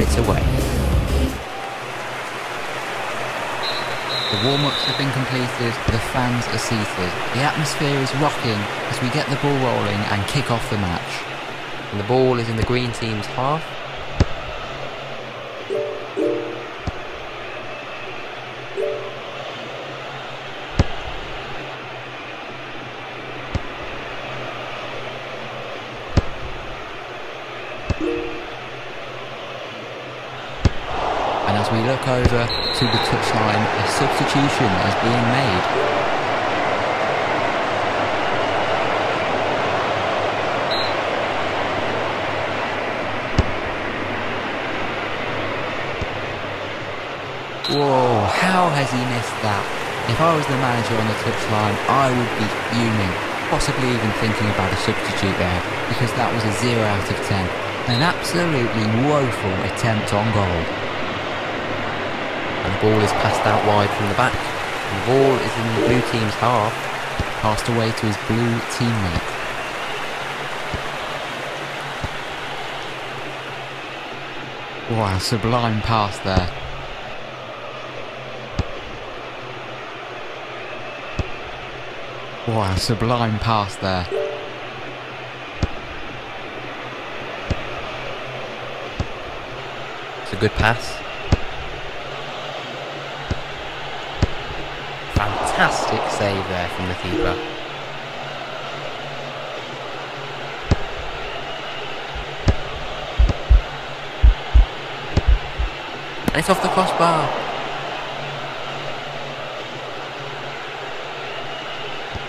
minutes away. The warm-ups have been completed, the fans are seated. The atmosphere is rocking as we get the ball rolling and kick off the match. And the ball is in the green team's half. And as we look over to the touchline, a substitution is being made. Whoa, how has he missed that? If I was the manager on the touchline, I would be fuming, possibly even thinking about a substitute there, because that was a 0 out of 10. An absolutely woeful attempt on goal. And the ball is passed out wide from the back. And the ball is in the blue team's half, passed away to his blue teammate. Wow, sublime pass there. Wow, sublime pass there. It's a good pass. Fantastic save there from the keeper. And it's off the crossbar.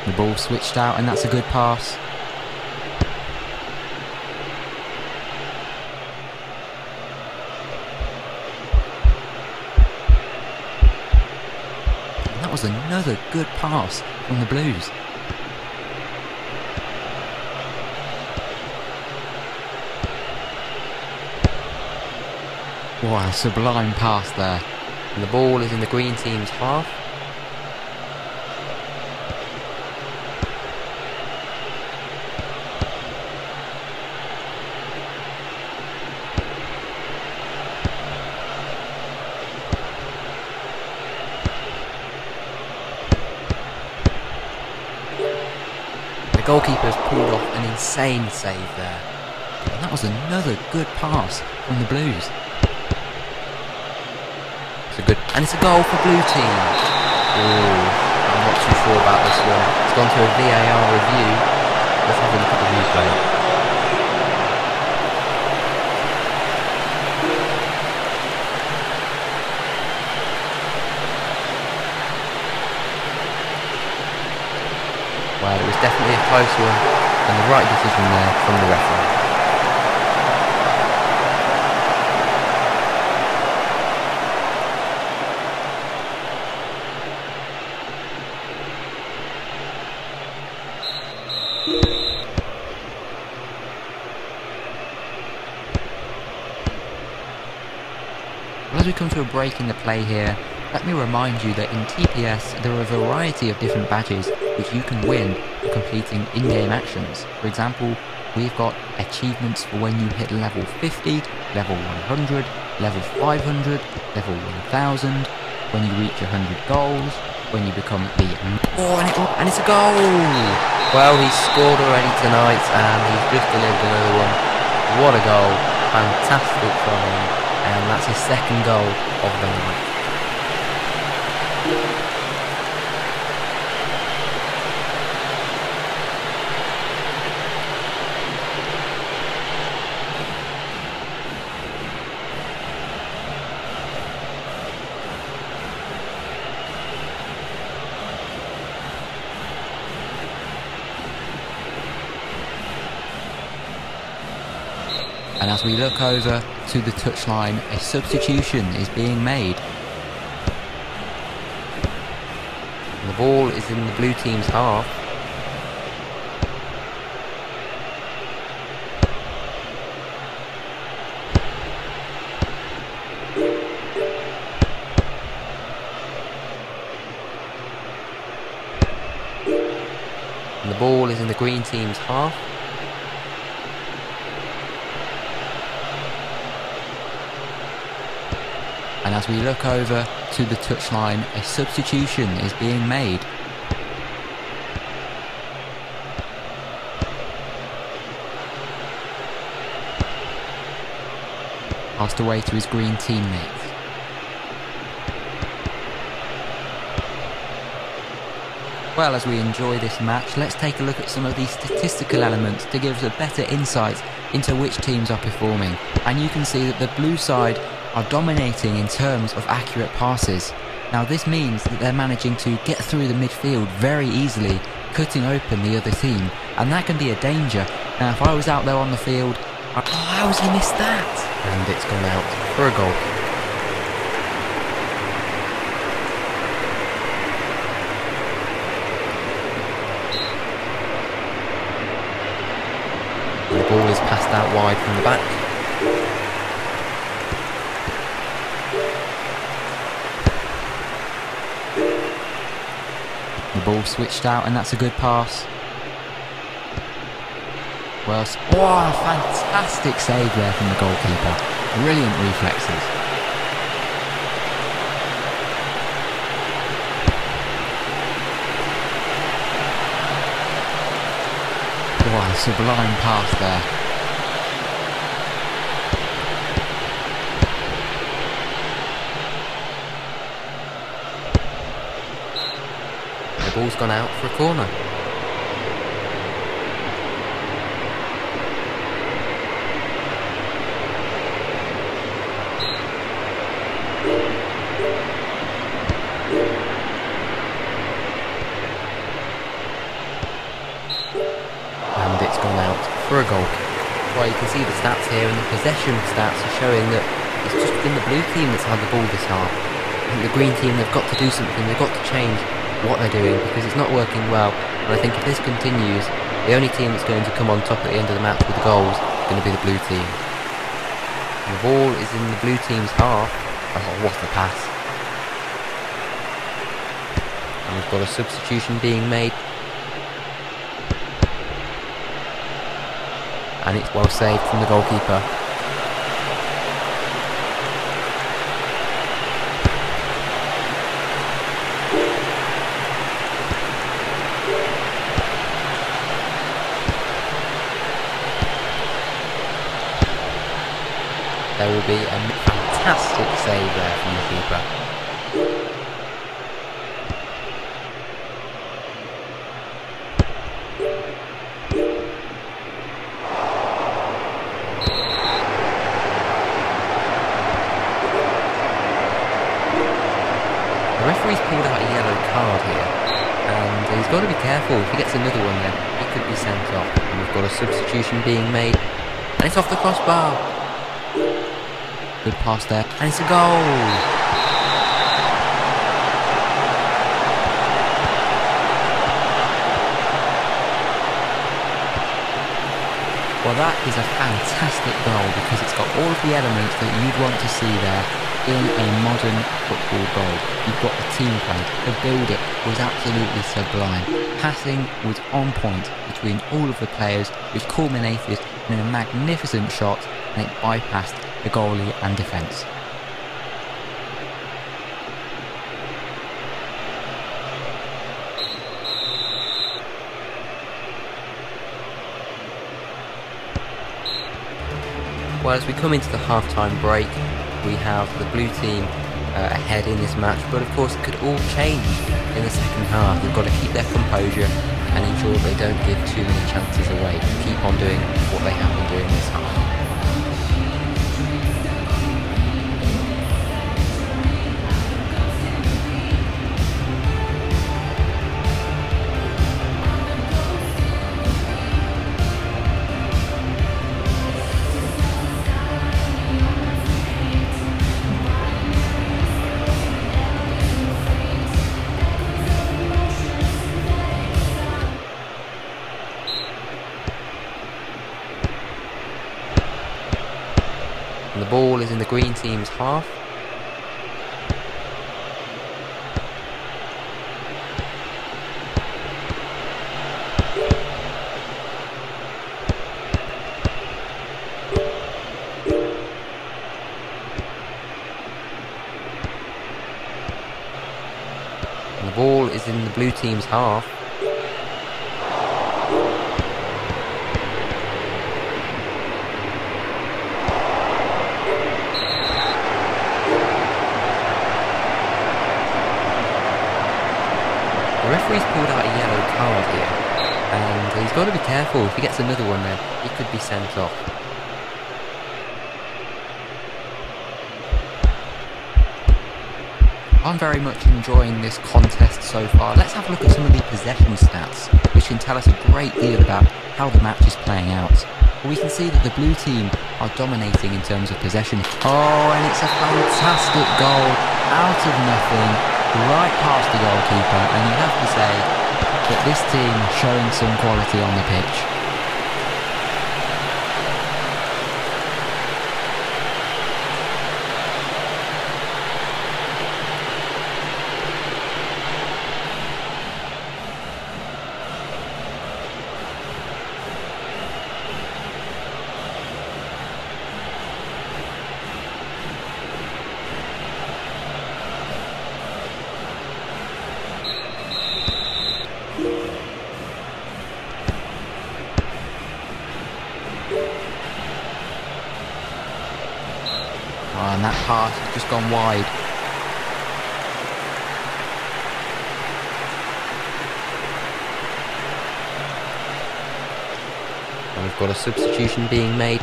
The ball switched out and that's a good pass. And that was another good pass from the Blues. Wow, sublime pass there. And the ball is in the green team's half. The goalkeeper has pulled off an insane save there. And that was another good pass from the Blues. And it's a goal for blue team. Ooh, I'm not too sure about this one. It's gone to a VAR review. Let's have a look at the replay. Well, it was definitely a close one, and the right decision there from the referee. As we come to a break in the play here, let me remind you that in TPS there are a variety of different badges which you can win for completing in-game actions. For example, we've got achievements for when you hit level 50, level 100, level 500, level 1000, when you reach 100 goals, when you become the... and it's a goal! Well, he's scored already tonight and he's just delivered another one. What a goal. Fantastic from him. And that's his second goal of the night. And as we look over to the touchline, a substitution is being made. And the ball is in the blue team's half. And the ball is in the green team's half. And as we look over to the touchline, a substitution is being made. Passed away to his green teammates. Well, as we enjoy this match, let's take a look at some of these statistical elements to give us a better insight into which teams are performing. And you can see that the blue side are dominating in terms of accurate passes. Now this means that they're managing to get through the midfield very easily, cutting open the other team, and that can be a danger. Now if I was out there on the field, how has he missed that? And it's gone out for a goal. And the ball is passed out wide from the back. The ball switched out, and that's a good pass. Well, a fantastic save there from the goalkeeper. Brilliant reflexes. What a sublime pass there. The ball's gone out for a corner. And it's gone out for a goal. Well, you can see the stats here, and the possession stats are showing that it's just been the blue team that's had the ball this half. I think the green team, they've got to do something, they've got to change what they're doing, because it's not working well. And I think if this continues, the only team that's going to come on top at the end of the match with the goals is going to be the blue team. And the ball is in the blue team's half. Oh, what a pass. And we've got a substitution being made. And it's well saved from the goalkeeper. There will be a fantastic save there from the keeper. The referee's pulled out a yellow card here, and he's got to be careful. If he gets another one then, he could be sent off. And we've got a substitution being made, and it's off the crossbar. Good pass there, and it's a goal! Well, that is a fantastic goal, because it's got all of the elements that you'd want to see there in a modern football goal. You've got the team play, the build-up was absolutely sublime. Passing was on point between all of the players, which culminated in a magnificent shot, and it bypassed the goalie and defence. Well, as we come into the half-time break, we have the blue team ahead in this match, but of course it could all change in the second half. They've got to keep their composure and ensure they don't give too many chances away to keep on doing what they have been doing this half. And the ball is in the green team's half. And the ball is in the blue team's half. The referee's pulled out a yellow card here, and he's got to be careful. If he gets another one then, he could be sent off. I'm very much enjoying this contest so far. Let's have a look at some of the possession stats, which can tell us a great deal about how the match is playing out. Well, we can see that the blue team are dominating in terms of possession. Oh, and it's a fantastic goal out of nothing, right past the goalkeeper, and you have to say that this team is showing some quality on the pitch. Oh, and that pass has just gone wide. And we've got a substitution being made.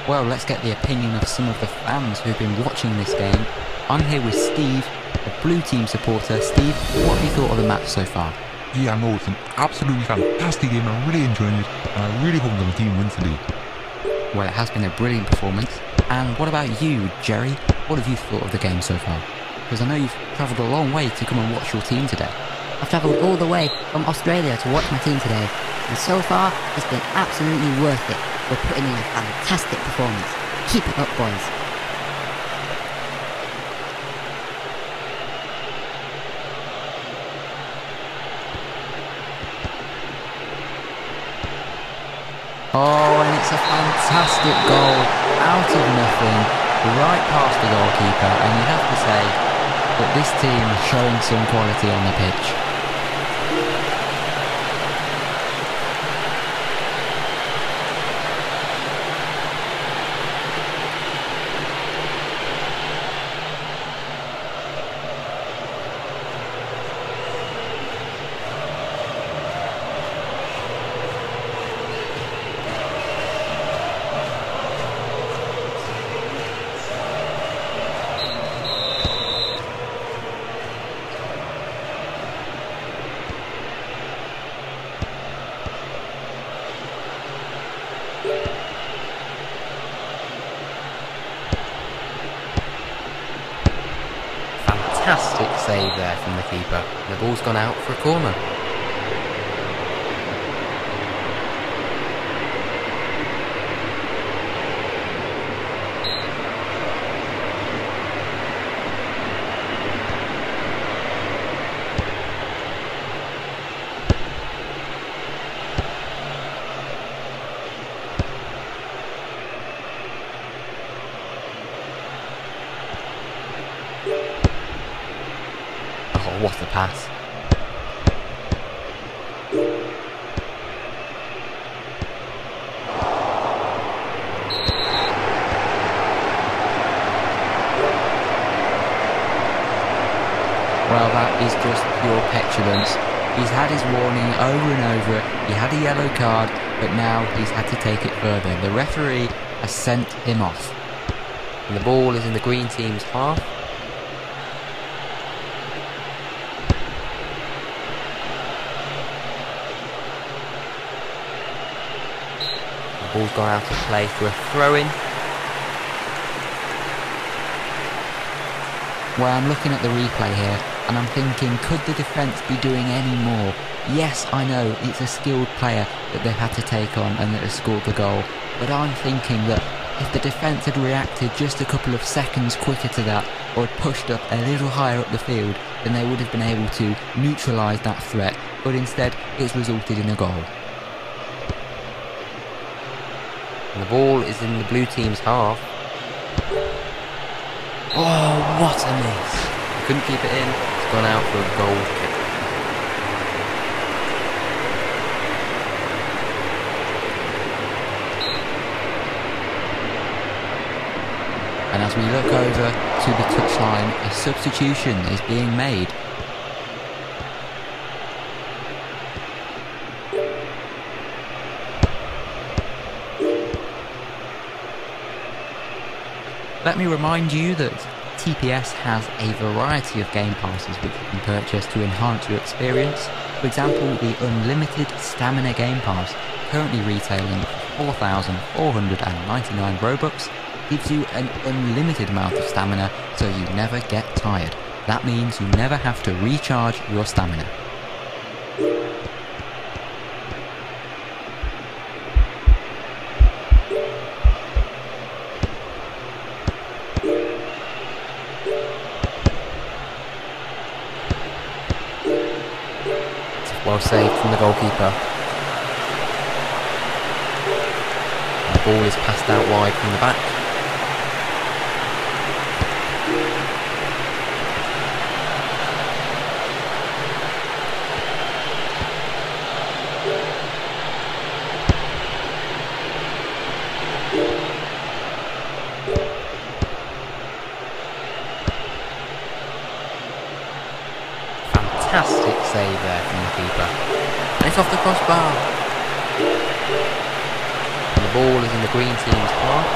Well, let's get the opinion of some of the fans who've been watching this game. I'm here with Steve, a blue team supporter. Steve, what have you thought of the match so far? Yeah, no, it's an absolutely fantastic game. I'm really enjoying it, and I really hope that my team wins today. Well, it has been a brilliant performance. And what about you, Jerry? What have you thought of the game so far? Because I know you've travelled a long way to come and watch your team today. I've travelled all the way from Australia to watch my team today, and so far it's been absolutely worth it. We're putting in a fantastic performance. Keep it up, boys. Oh, and it's a fantastic goal out of nothing, right past the goalkeeper, and you have to say that this team is showing some quality on the pitch. Fantastic save there from the keeper. The ball's gone out for a corner. Oh, what a pass. Well, that is just pure petulance. He's had his warning over and over. He had a yellow card, but now he's had to take it further. The referee has sent him off. And the ball is in the green team's half. The ball's gone out of play for a throw-in. Well, I'm looking at the replay here, and I'm thinking, could the defence be doing any more? Yes, I know, it's a skilled player that they've had to take on and that has scored the goal, but I'm thinking that if the defence had reacted just a couple of seconds quicker to that, or had pushed up a little higher up the field, then they would have been able to neutralise that threat, but instead it's resulted in a goal. And the ball is in the blue team's half. Oh, what a miss. Couldn't keep it in. It's gone out for a goal kick. And as we look over to the touchline, a substitution is being made. Let me remind you that TPS has a variety of game passes which you can purchase to enhance your experience. For example, the Unlimited Stamina Game Pass, currently retailing for 4,499 Robux, gives you an unlimited amount of stamina so you never get tired. That means you never have to recharge your stamina. Well saved from the goalkeeper. The ball is passed out wide from the back. Fantastic save there from the keeper. And it's off the crossbar. And the ball is in the green team's half.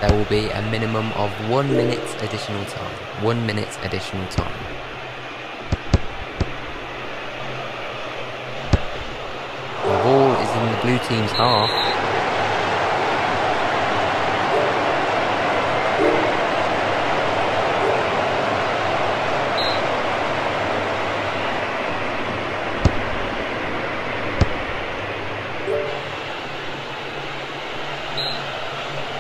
There will be a minimum of 1 minute additional time. 1 minute additional time. The ball is in the blue team's half.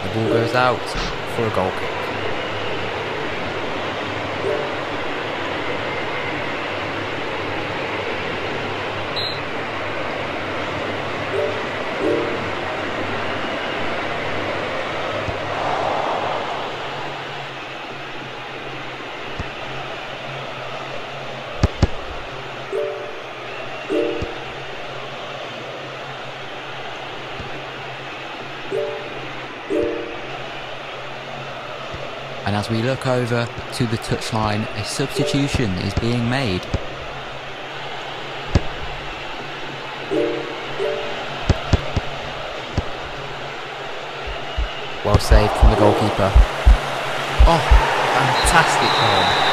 The ball goes out for a goal kick. And as we look over to the touchline, a substitution is being made. Well saved from the goalkeeper. Oh, fantastic goal.